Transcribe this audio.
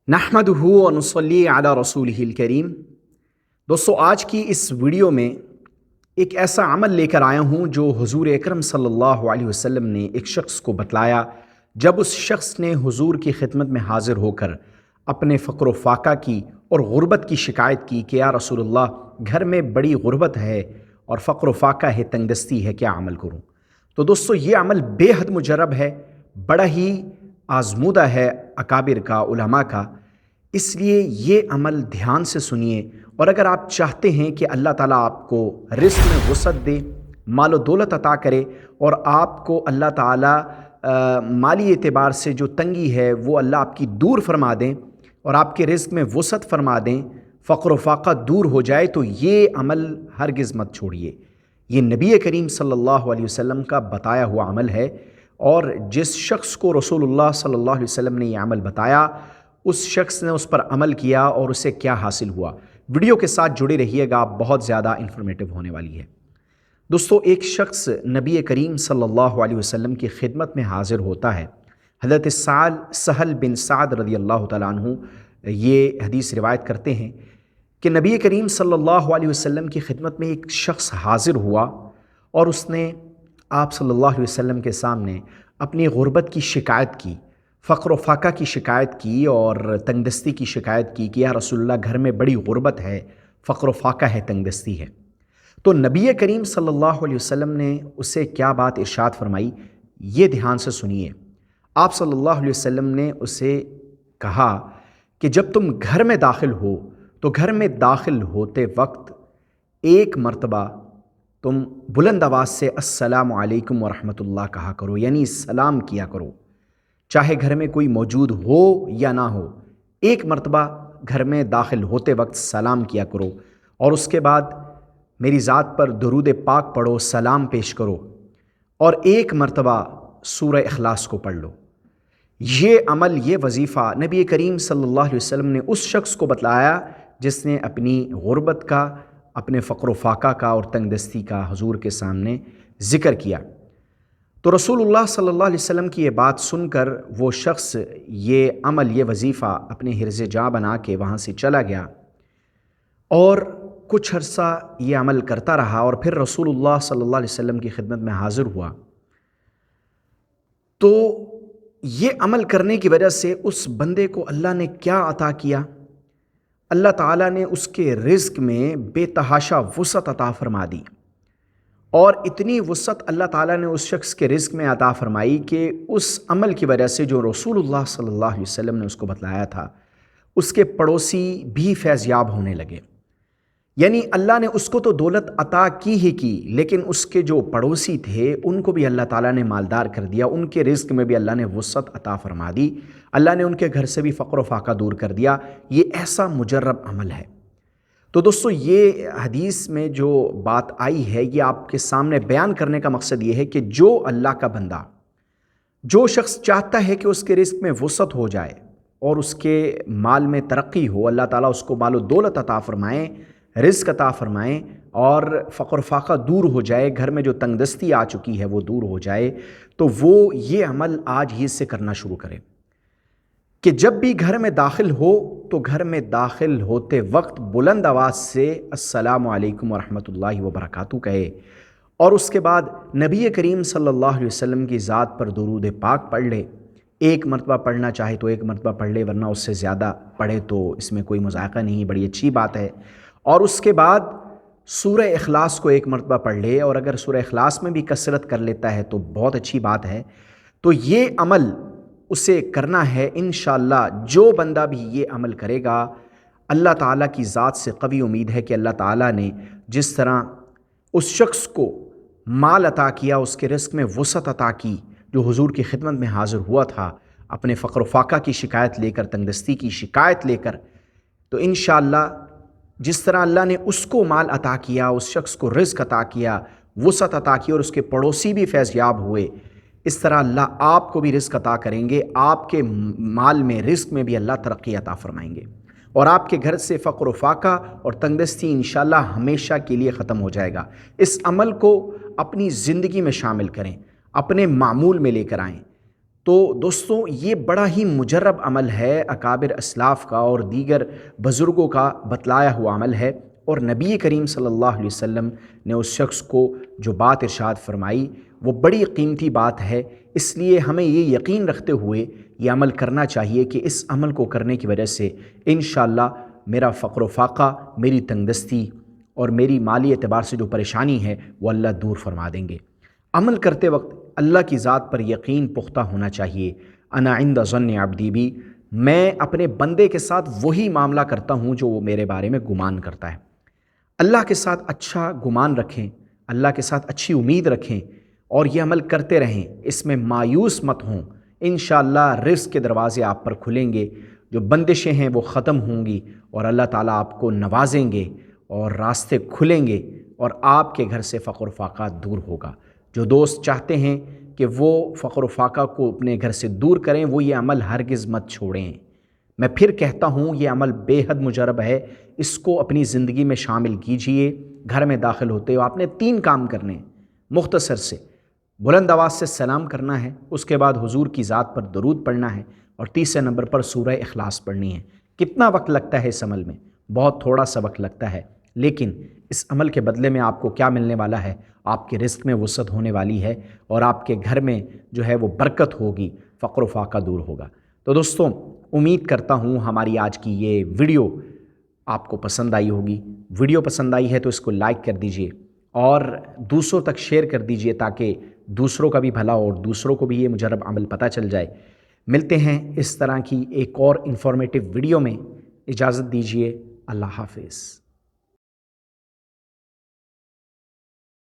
نحمدہ و نصلی علی رسولہ الکریم۔ دوستو، آج کی اس ویڈیو میں ایک ایسا عمل لے کر آیا ہوں جو حضور اکرم صلی اللہ علیہ وسلم نے ایک شخص کو بتلایا جب اس شخص نے حضور کی خدمت میں حاضر ہو کر اپنے فقر و فاقہ کی اور غربت کی شکایت کی کہ یا رسول اللہ، گھر میں بڑی غربت ہے اور فقر و فاقہ ہے، تنگ دستی ہے، کیا عمل کروں؟ تو دوستو، یہ عمل بے حد مجرب ہے، بڑا ہی آزمودہ ہے اکابر کا، علماء کا، اس لیے یہ عمل دھیان سے سنیے۔ اور اگر آپ چاہتے ہیں کہ اللہ تعالیٰ آپ کو رزق میں وسعت دے، مال و دولت عطا کرے، اور آپ کو اللہ تعالیٰ مالی اعتبار سے جو تنگی ہے وہ اللہ آپ کی دور فرما دیں اور آپ کے رزق میں وسعت فرما دیں، فقر و فاقہ دور ہو جائے، تو یہ عمل ہرگز مت چھوڑیے۔ یہ نبی کریم صلی اللہ علیہ وسلم کا بتایا ہوا عمل ہے، اور جس شخص کو رسول اللہ صلی اللہ علیہ وسلم نے یہ عمل بتایا، اس شخص نے اس پر عمل کیا اور اسے کیا حاصل ہوا۔ ویڈیو کے ساتھ جڑے رہیے گا، بہت زیادہ انفارمیٹو ہونے والی ہے۔ دوستو، ایک شخص نبی کریم صلی اللہ علیہ وسلم کی خدمت میں حاضر ہوتا ہے۔ حضرت سہل بن سعد رضی اللہ تعالیٰ عنہ یہ حدیث روایت کرتے ہیں کہ نبی کریم صلی اللہ علیہ وسلم کی خدمت میں ایک شخص حاضر ہوا اور اس نے آپ صلی اللہ علیہ وسلم کے سامنے اپنی غربت کی شکایت کی، فقر و فاقہ کی شکایت کی اور تنگ دستی کی شکایت کی کہ یا رسول اللہ، گھر میں بڑی غربت ہے، فقر و فاقہ ہے، تنگ دستی ہے۔ تو نبی کریم صلی اللہ علیہ وسلم نے اسے کیا بات ارشاد فرمائی، یہ دھیان سے سنیے۔ آپ صلی اللہ علیہ وسلم نے اسے کہا کہ جب تم گھر میں داخل ہو تو گھر میں داخل ہوتے وقت ایک مرتبہ تم بلند آواز سے السلام علیکم ورحمۃ اللہ کہا کرو، یعنی سلام کیا کرو، چاہے گھر میں کوئی موجود ہو یا نہ ہو۔ ایک مرتبہ گھر میں داخل ہوتے وقت سلام کیا کرو، اور اس کے بعد میری ذات پر درود پاک پڑھو، سلام پیش کرو، اور ایک مرتبہ سورہ اخلاص کو پڑھ لو۔ یہ عمل، یہ وظیفہ نبی کریم صلی اللہ علیہ وسلم نے اس شخص کو بتلایا جس نے اپنی غربت کا، اپنے فقر و فاقہ کا اور تنگ دستی کا حضور کے سامنے ذکر کیا۔ تو رسول اللہ صلی اللہ علیہ وسلم کی یہ بات سن کر وہ شخص یہ عمل، یہ وظیفہ اپنے حرز جاں بنا کے وہاں سے چلا گیا اور کچھ عرصہ یہ عمل کرتا رہا، اور پھر رسول اللہ صلی اللہ علیہ وسلم کی خدمت میں حاضر ہوا۔ تو یہ عمل کرنے کی وجہ سے اس بندے کو اللہ نے کیا عطا کیا؟ اللہ تعالیٰ نے اس کے رزق میں بے تحاشا وسعت عطا فرما دی، اور اتنی وسعت اللہ تعالیٰ نے اس شخص کے رزق میں عطا فرمائی کہ اس عمل کی وجہ سے جو رسول اللہ صلی اللہ علیہ وسلم نے اس کو بتلایا تھا، اس کے پڑوسی بھی فیض یاب ہونے لگے۔ یعنی اللہ نے اس کو تو دولت عطا کی ہی کی، لیکن اس کے جو پڑوسی تھے ان کو بھی اللہ تعالیٰ نے مالدار کر دیا، ان کے رزق میں بھی اللہ نے وسعت عطا فرما دی، اللہ نے ان کے گھر سے بھی فقر و فاقہ دور کر دیا۔ یہ ایسا مجرب عمل ہے۔ تو دوستو، یہ حدیث میں جو بات آئی ہے، یہ آپ کے سامنے بیان کرنے کا مقصد یہ ہے کہ جو اللہ کا بندہ، جو شخص چاہتا ہے کہ اس کے رزق میں وسعت ہو جائے اور اس کے مال میں ترقی ہو، اللہ تعالیٰ اس کو مال و دولت عطا فرمائیں، رزق عطا فرمائیں، اور فقر و فاقہ دور ہو جائے، گھر میں جو تنگ دستی آ چکی ہے وہ دور ہو جائے، تو وہ یہ عمل آج ہی سے کرنا شروع کرے کہ جب بھی گھر میں داخل ہو تو گھر میں داخل ہوتے وقت بلند آواز سے السلام علیکم ورحمۃ اللہ وبرکاتہ کہے، اور اس کے بعد نبی کریم صلی اللہ علیہ وسلم کی ذات پر درود پاک پڑھ لے۔ ایک مرتبہ پڑھنا چاہے تو ایک مرتبہ پڑھ لے، ورنہ اس سے زیادہ پڑھے تو اس میں کوئی مذائقہ نہیں، بڑی اچھی بات ہے۔ اور اس کے بعد سورہ اخلاص کو ایک مرتبہ پڑھ لے، اور اگر سورہ اخلاص میں بھی کثرت کر لیتا ہے تو بہت اچھی بات ہے۔ تو یہ عمل اسے کرنا ہے انشاءاللہ۔ جو بندہ بھی یہ عمل کرے گا، اللہ تعالیٰ کی ذات سے قوی امید ہے کہ اللہ تعالیٰ نے جس طرح اس شخص کو مال عطا کیا، اس کے رزق میں وسعت عطا کی، جو حضور کی خدمت میں حاضر ہوا تھا اپنے فقر و فاقہ کی شکایت لے کر، تنگ دستی کی شکایت لے کر، تو انشاءاللہ جس طرح اللہ نے اس کو مال عطا کیا، اس شخص کو رزق عطا کیا، وسعت عطا کی، اور اس کے پڑوسی بھی فیض یاب ہوئے، اس طرح اللہ آپ کو بھی رزق عطا کریں گے، آپ کے مال میں، رزق میں بھی اللہ ترقی عطا فرمائیں گے، اور آپ کے گھر سے فقر و فاقہ اور تنگ دستی انشاءاللہ ہمیشہ کے لیے ختم ہو جائے گا۔ اس عمل کو اپنی زندگی میں شامل کریں، اپنے معمول میں لے کر آئیں۔ تو دوستوں یہ بڑا ہی مجرب عمل ہے، اکابر اسلاف کا اور دیگر بزرگوں کا بتلایا ہوا عمل ہے، اور نبی کریم صلی اللہ علیہ وسلم نے اس شخص کو جو بات ارشاد فرمائی وہ بڑی قیمتی بات ہے۔ اس لیے ہمیں یہ یقین رکھتے ہوئے یہ عمل کرنا چاہیے کہ اس عمل کو کرنے کی وجہ سے انشاءاللہ میرا فقر و فاقہ، میری تنگ دستی اور میری مالی اعتبار سے جو پریشانی ہے وہ اللہ دور فرما دیں گے۔ عمل کرتے وقت اللہ کی ذات پر یقین پختہ ہونا چاہیے۔ انا عند ظن عبدی بی، میں اپنے بندے کے ساتھ وہی معاملہ کرتا ہوں جو وہ میرے بارے میں گمان کرتا ہے۔ اللہ کے ساتھ اچھا گمان رکھیں، اللہ کے ساتھ اچھی امید رکھیں اور یہ عمل کرتے رہیں، اس میں مایوس مت ہوں۔ انشاءاللہ رزق کے دروازے آپ پر کھلیں گے، جو بندشیں ہیں وہ ختم ہوں گی اور اللہ تعالیٰ آپ کو نوازیں گے اور راستے کھلیں گے اور آپ کے گھر سے فقر و فاقہ دور ہوگا۔ جو دوست چاہتے ہیں کہ وہ فقر و فاقہ کو اپنے گھر سے دور کریں، وہ یہ عمل ہرگز مت چھوڑیں۔ میں پھر کہتا ہوں یہ عمل بے حد مجرب ہے، اس کو اپنی زندگی میں شامل کیجئے۔ گھر میں داخل ہوتے ہو آپ نے 3 کام کرنے ہیں مختصر سے۔ بلند آواز سے سلام کرنا ہے، اس کے بعد حضور کی ذات پر درود پڑھنا ہے، اور تیسرے نمبر پر سورہ اخلاص پڑھنی ہے۔ کتنا وقت لگتا ہے اس عمل میں؟ بہت تھوڑا سا وقت لگتا ہے، لیکن اس عمل کے بدلے میں آپ کو کیا ملنے والا ہے؟ آپ کے رزق میں وسعت ہونے والی ہے اور آپ کے گھر میں جو ہے وہ برکت ہوگی، فقر و فاقہ دور ہوگا۔ تو دوستوں امید کرتا ہوں ہماری آج کی یہ ویڈیو آپ کو پسند آئی ہوگی۔ ویڈیو پسند آئی ہے تو اس کو لائک کر دیجئے اور دوسروں تک شیئر کر دیجئے تاکہ دوسروں کا بھی بھلا اور دوسروں کو بھی یہ مجرب عمل پتہ چل جائے۔ ملتے ہیں اس طرح کی ایک اور انفارمیٹیو ویڈیو میں، اجازت دیجئے، اللہ حافظ۔